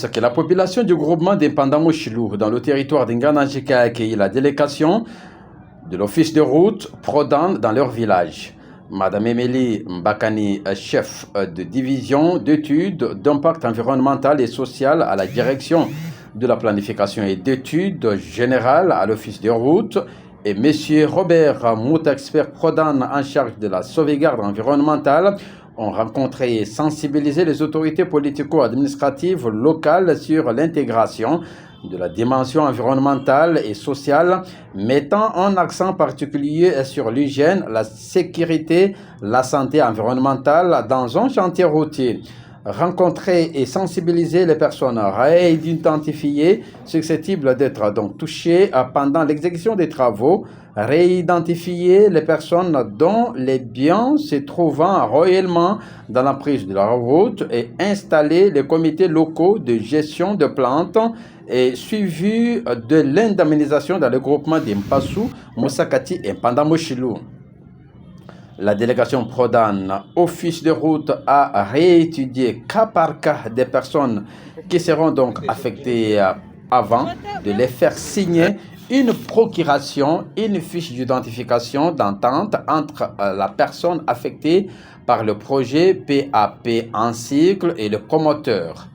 annonce que la population du groupement des Pandamouchilou dans le territoire d'Nganajika a accueilli la délégation de l'office de route Prodan dans leur village. Madame Émilie Mbakani, chef de division d'études d'impact environnemental et social à la direction de la planification et d'études générales à l'office de route, et M. Robert Mout, expert Prodan en charge de la sauvegarde environnementale, ont rencontré et sensibilisé les autorités politico-administratives locales sur l'intégration de la dimension environnementale et sociale, mettant un accent particulier sur l'hygiène, la sécurité, la santé environnementale dans un chantier routier. Rencontrer et sensibiliser les personnes réidentifiées susceptibles d'être donc touchées pendant l'exécution des travaux, réidentifier les personnes dont les biens se trouvant réellement dans la prise de la route et installer les comités locaux de gestion de plantes et suivi de l'indemnisation dans le groupement d'Mpassou, Moussakati et Pandamochilou. La délégation Prodan, office de route, a réétudié cas par cas des personnes qui seront donc affectées avant de les faire signer une procuration, une fiche d'identification d'entente entre la personne affectée par le projet PAP en cycle et le promoteur.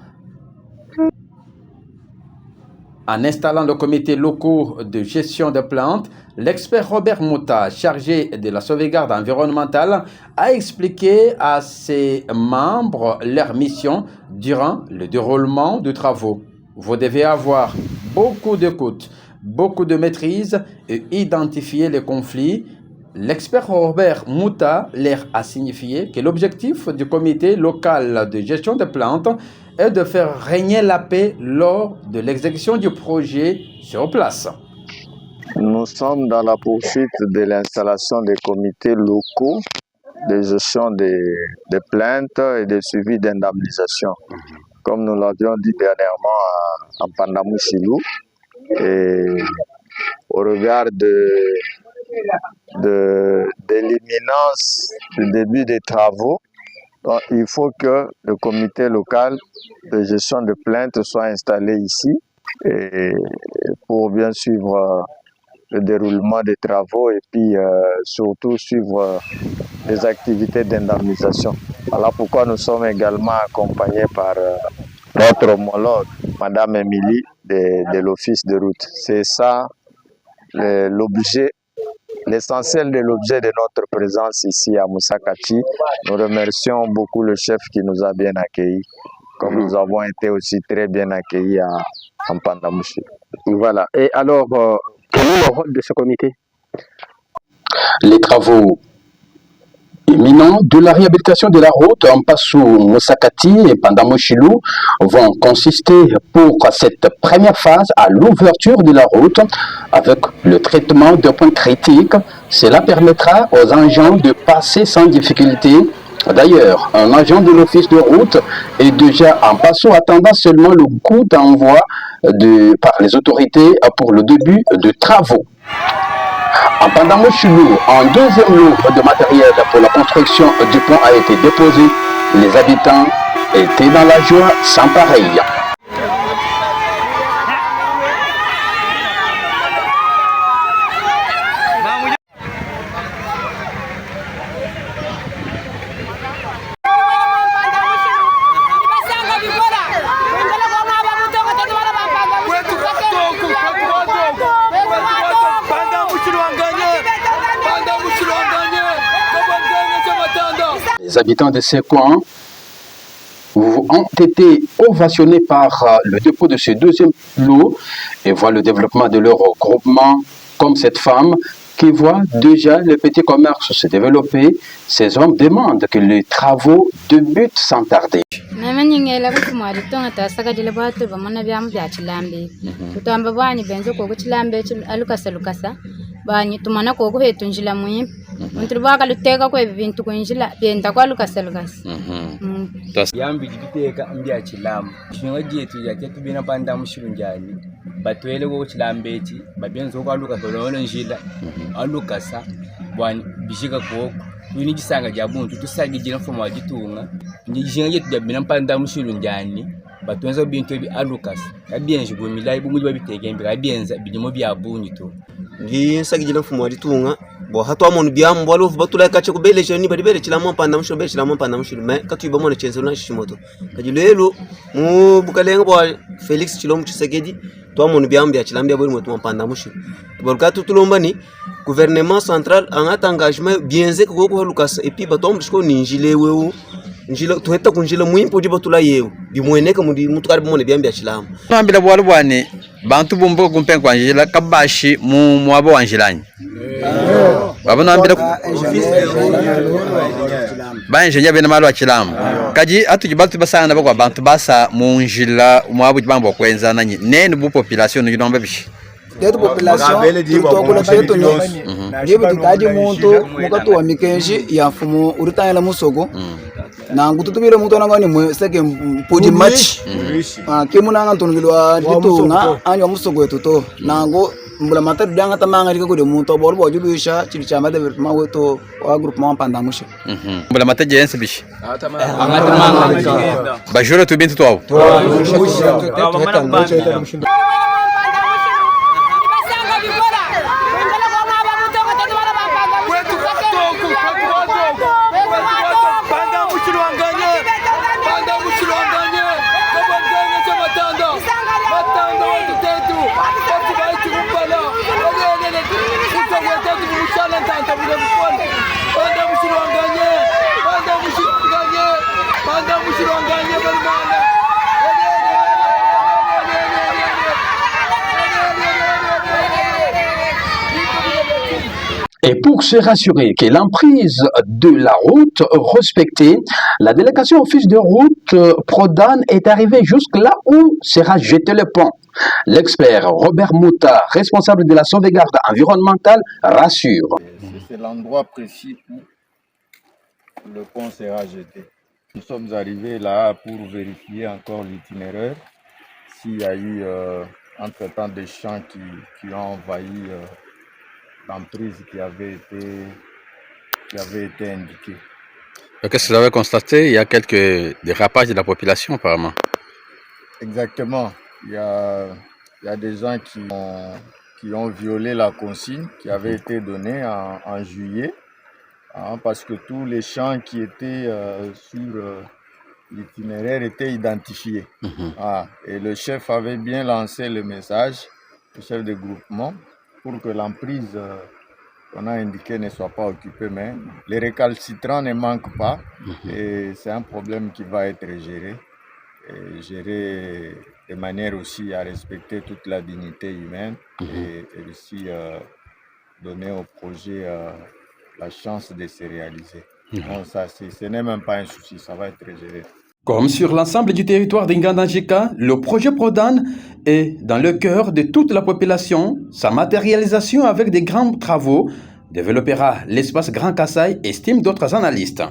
En installant le comité local de gestion de plantes, l'expert Robert Mouta, chargé de la sauvegarde environnementale, a expliqué à ses membres leur mission durant le déroulement des travaux. Vous devez avoir beaucoup d'écoute, beaucoup de maîtrise et identifier les conflits. L'expert Robert Mouta leur a signifié que l'objectif du comité local de gestion de plantes est de faire régner la paix lors de l'exécution du projet sur place. Nous sommes dans la poursuite de l'installation des comités locaux de gestion des plaintes et de suivi d'indemnisation. Comme nous l'avions dit dernièrement en Pandamouchilou, et au regard de l'imminence du début des travaux, donc, il faut que le comité local de gestion de plaintes soit installé ici et pour bien suivre le déroulement des travaux et puis surtout suivre les activités d'indemnisation. Voilà pourquoi nous sommes également accompagnés par notre homologue, Madame Émilie de l'office de route. C'est ça l'objet. L'essentiel de l'objet de notre présence ici à Moussakati. Nous remercions beaucoup le chef qui nous a bien accueillis, comme nous avons été aussi très bien accueillis en Pandamouchi. Voilà. Et alors, quel est le rôle de ce comité? Les travaux imminents de la réhabilitation de la route Mpassou-Moussakati et Pandamochilou vont consister pour cette première phase à l'ouverture de la route avec le traitement de points critiques. Cela permettra aux agents de passer sans difficulté. D'ailleurs, un agent de l'office de route est déjà en Mpassou attendant seulement le coup d'envoi par les autorités pour le début de travaux. En Pandamochilou, un deuxième lot de matériel pour la construction du pont a été déposé. Les habitants étaient dans la joie sans pareil. Les habitants de ces coins ont été ovationnés par le dépôt de ce deuxième lot et voient le développement de leur groupement comme cette femme qui voit déjà le petit commerce se développer. Ces hommes demandent que les travaux débutent sans tarder. tumana ko ko hetunjila muyi ntri baka luteka ko ebintu ko injila byenda kwa lukasa yambi giteka mbi achilamu shinga jetu yake bina panda mushirunjani batwele ko chilambeti babenzo kwa lukasa lona njila alukasa bwan bishika ko wini gisanga jabuntu tusagi jina foma jitunga njishinga jetu bina panda mushirunjani batonza bintu bi alukas abienje bomila ibumuji babitegembe abienza bijimo bya bunito ngi nsagijila mfumo wa ditunga bo hatwa monu biam bolo batula kache ko bele jeni bali bele chila mo panda musho bele chila mo panda musho me katu ba mo chenzo na shimoto kajilelo mu bukalenga bo Felix Chilombo Tshisekedi to monu biam bia chila mbia boli mo panda musho bolka tutulomba ni gouvernement central en engagement bienze ko ko lukas et puis batom ko ninjile wewu njila tuheta kunjila muimpo di batula yewu bimweneka mudi mutukari bomone biam bia chila Nambila bwalo bwane bantu bumbo kumpen kwa njila kabashi mu mwabo wanjilani babona ambira ba engineer bena malo achilamu kaji atujibatu basana bakwa bantu basa mu njila mwabo jibambo kwenza nanyi nene bu population nginombe bishi detu population tutokula betu ndibu tukaji muntu mukatu wa mikenji ya mfumo uritanyela musogo nangu tutubire muntu nangani mwe seke mpudi match kimunanga ntungilwa ditunga anyo musogo etuto nangu mbula matatu danga tamanga dika kode muntu bor bo jubisha chili chama de ma to wa groupe ma panda mushe mbula matatu jense bishi ba jura tu bintu to Et pour se rassurer que l'emprise de la route respectée, la délégation office de route Prodan est arrivée jusque là où sera jeté le pont. L'expert Robert Mouta, responsable de la sauvegarde environnementale, rassure. C'est l'endroit précis où le pont sera jeté. Nous sommes arrivés là pour vérifier encore l'itinéraire, s'il y a eu entre-temps des champs qui ont envahi l'emprise qui avait été indiquée. Qu'est-ce que vous avez constaté? Il y a quelques dérapages de la population apparemment. Exactement. Il y a des gens qui ont violé la consigne qui avait été donnée en juillet, parce que tous les champs qui étaient sur l'itinéraire étaient identifiés. Et le chef avait bien lancé le message, le chef de groupement, pour que l'emprise qu'on a indiquée ne soit pas occupée, mais les récalcitrants ne manquent pas, et c'est un problème qui va être géré, et géré de manière aussi à respecter toute la dignité humaine, et aussi donner au projet la chance de se réaliser. Donc ça, ce n'est même pas un souci, ça va être géré. Comme sur l'ensemble du territoire d'Ingandanjika, le projet Prodan est dans le cœur de toute la population. Sa matérialisation avec des grands travaux développera l'espace Grand Kassai, estiment d'autres analystes.